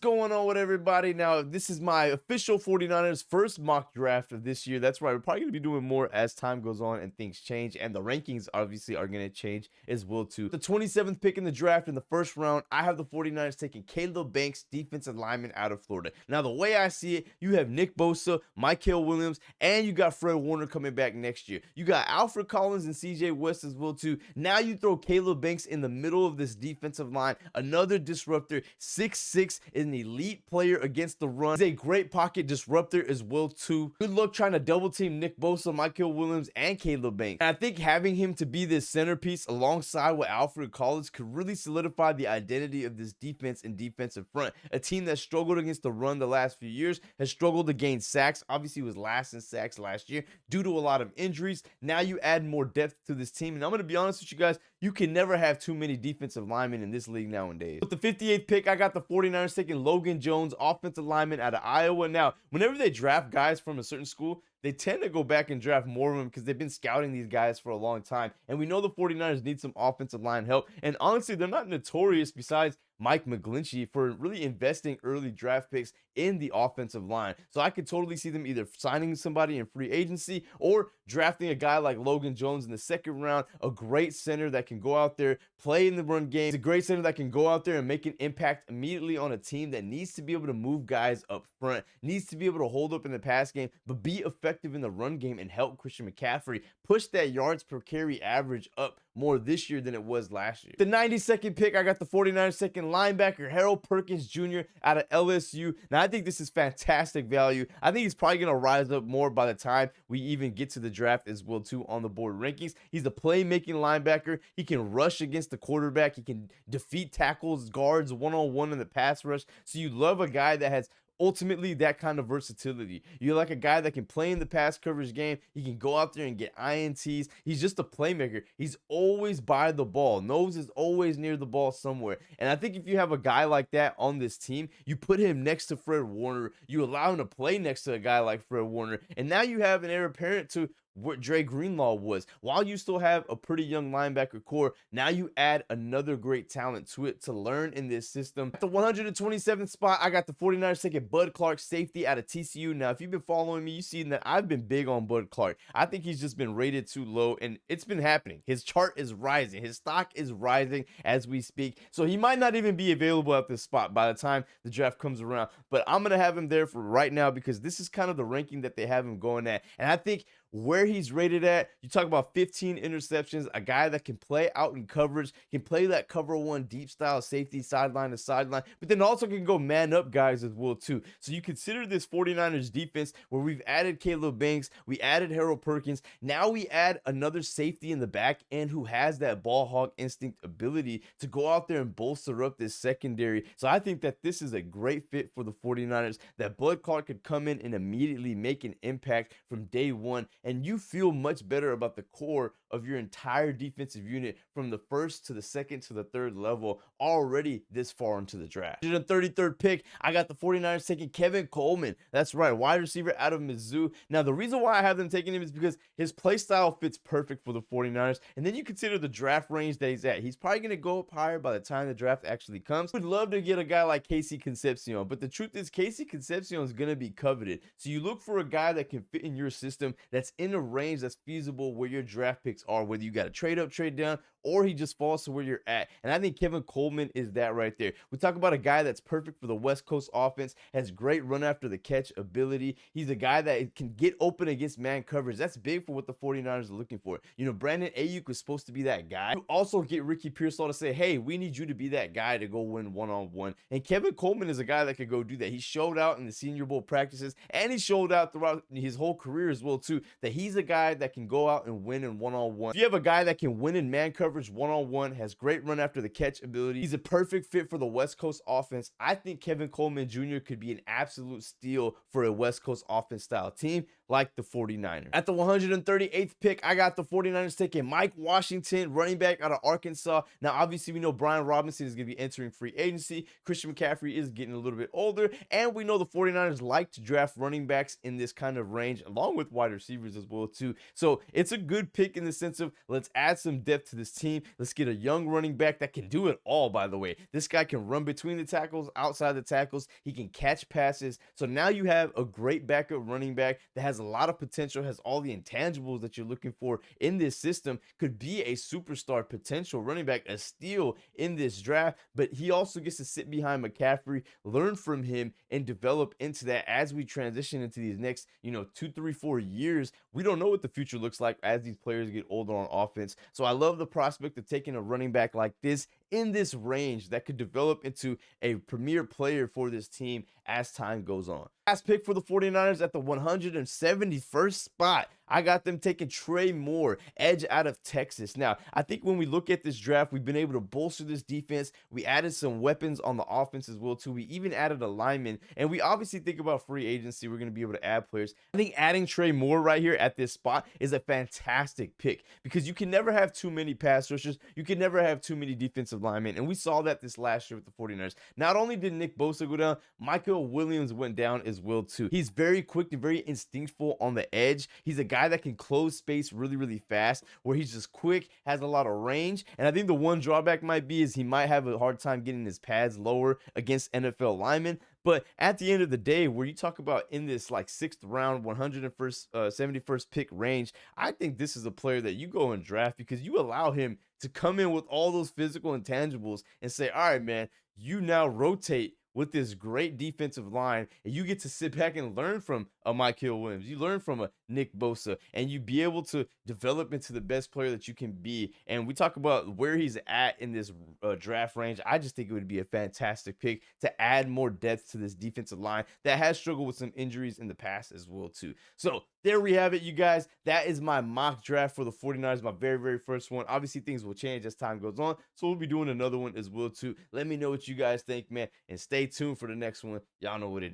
going on with everybody? Now, this is my official 49ers first mock draft of this year. That's right. We're probably going to be doing more as time goes on and things change. And the rankings obviously are going to change as well, too. The 27th pick in the draft in the first round, I have the 49ers taking Caleb Banks, defensive lineman out of Florida. Now, the way I see it, you have Nick Bosa, Mykel Williams, and you got Fred Warner coming back next year. You got Alfred Collins and CJ West as well, too. Now you throw Caleb Banks in the middle of this defensive line, another disruptor, 6'6", is an elite player against the run. He's a great pocket disruptor as well, too. Good luck trying to double team Nick Bosa, Mykel Williams, and Caleb Banks. And I think having him to be this centerpiece alongside with Alfred Collins could really solidify the identity of this defense and defensive front. A team that struggled against the run the last few years, has struggled to gain sacks. Obviously, was last in sacks last year due to a lot of injuries. Now you add more depth to this team. And I'm going to be honest with you guys, you can never have too many defensive linemen in this league nowadays. With the 58th pick, I got the 49ers taking Logan Jones, offensive lineman out of Iowa. Now, whenever they draft guys from a certain school, they tend to go back and draft more of them because they've been scouting these guys for a long time. And we know the 49ers need some offensive line help. And honestly, they're not notorious besides Mike McGlinchey for really investing early draft picks in the offensive line. So I could totally see them either signing somebody in free agency or drafting a guy like Logan Jones in the second round, a great center that can go out there, play in the run game. He's a great center that can go out there and make an impact immediately on a team that needs to be able to move guys up front, needs to be able to hold up in the pass game, but be effective in the run game and help Christian McCaffrey push that yards per carry average up more this year than it was last year. The 92nd pick, I got the 49ers second linebacker, Harold Perkins Jr. out of LSU. Now, I think this is fantastic value. I think he's probably going to rise up more by the time we even get to the draft as well, too, on the board rankings. He's a playmaking linebacker. He can rush against the quarterback. He can defeat tackles, guards, one-on-one in the pass rush. So you love a guy that has ultimately that kind of versatility. You're like a guy that can play in the pass coverage game. He can go out there and get INTs. He's just a playmaker. He's always by the ball. Nose is always near the ball somewhere. And I think if you have a guy like that on this team, you put him next to Fred Warner, you allow him to play next to a guy like Fred Warner, and now you have an heir apparent to what Dre Greenlaw was. While you still have a pretty young linebacker core, now you add another great talent to it to learn in this system. At the 127th spot, I got the 49ers taking Bud Clark, safety out of TCU. Now, if you've been following me, you've seen that I've been big on Bud Clark. I think he's just been rated too low, and it's been happening. His chart is rising. His stock is rising as we speak. So he might not even be available at this spot by the time the draft comes around. But I'm going to have him there for right now because this is kind of the ranking that they have him going at. And I think where he's rated at, you talk about 15 interceptions, a guy that can play out in coverage, can play that cover one deep style safety sideline to sideline, but then also can go man up guys as well too. So you consider this 49ers defense where we've added Caleb Banks, we added Harold Perkins, now we add another safety in the back end who has that ball hawk instinct ability to go out there and bolster up this secondary. So I think that this is a great fit for the 49ers, that Bud Clark could come in and immediately make an impact from day one, and you feel much better about the core of your entire defensive unit from the first to the second to the third level already this far into the draft. In the 33rd pick, I got the 49ers taking Kevin Coleman. That's right, wide receiver out of Mizzou. Now, the reason why I have them taking him is because his play style fits perfect for the 49ers, and then you consider the draft range that he's at. He's probably going to go up higher by the time the draft actually comes. Would love to get a guy like Casey Concepcion, but the truth is Casey Concepcion is going to be coveted. So you look for a guy that can fit in your system, that's in a range that's feasible where your draft picks are, whether you got to trade up, trade down, or he just falls to where you're at. And I think Kevin Coleman is that right there. We talk about a guy that's perfect for the West Coast offense, has great run after the catch ability. He's a guy that can get open against man coverage. That's big for what the 49ers are looking for. You know, Brandon Ayuk was supposed to be that guy. You also get Ricky Pearsall to say, hey, we need you to be that guy to go win one-on-one. And Kevin Coleman is a guy that could go do that. He showed out in the Senior Bowl practices, and he showed out throughout his whole career as well, too, that he's a guy that can go out and win in one-on-one. If you have a guy that can win in man coverage one-on-one, has great run after the catch ability, he's a perfect fit for the West Coast offense. I think Kevin Coleman Jr. could be an absolute steal for a West Coast offense style team like the 49ers. At the 138th pick, I got the 49ers taking Mike Washington, running back out of Arkansas. Now, obviously, we know Brian Robinson is going to be entering free agency. Christian McCaffrey is getting a little bit older, and we know the 49ers like to draft running backs in this kind of range, along with wide receivers as well, too. So it's a good pick in the sense of let's add some depth to this team. team. Let's get a young running back that can do it all, by the way. This guy can run between the tackles, outside the tackles. He can catch passes. So now you have a great backup running back that has a lot of potential, has all the intangibles that you're looking for in this system, could be a superstar potential running back, a steal in this draft. But he also gets to sit behind McCaffrey, learn from him, and develop into that as we transition into these next, 2, 3, 4 years. We don't know what the future looks like as these players get older on offense. So I love the prospect of taking a running back like this in this range that could develop into a premier player for this team as time goes on. Last pick for the 49ers at the 171st spot. I got them taking Trey Moore, edge out of Texas. Now, I think when we look at this draft, we've been able to bolster this defense. We added some weapons on the offense as well, too. We even added a lineman, and we obviously think about free agency. We're going to be able to add players. I think adding Trey Moore right here at this spot is a fantastic pick because you can never have too many pass rushers. You can never have too many defensive linemen, and we saw that this last year with the 49ers. Not only did Nick Bosa go down, Michael Williams went down as well, too. He's very quick and very instinctful on the edge. He's a guy that can close space really, really fast, where he's just quick, has a lot of range. And I think the one drawback might be is he might have a hard time getting his pads lower against NFL linemen. But at the end of the day, where you talk about in this like 6th round, 71st pick range, I think this is a player that you go and draft because you allow him to come in with all those physical intangibles and say, all right, man, you now rotate with this great defensive line, and you get to sit back and learn from a Michael Williams. You learn from a Nick Bosa, and you be able to develop into the best player that you can be. And we talk about where he's at in this draft range. I just think it would be a fantastic pick to add more depth to this defensive line that has struggled with some injuries in the past as well, too. So there we have it, you guys. That is my mock draft for the 49ers, my very, very first one. Obviously, things will change as time goes on, so we'll be doing another one as well, too. Let me know what you guys think, man, and stay tuned for the next one. Y'all know what it is.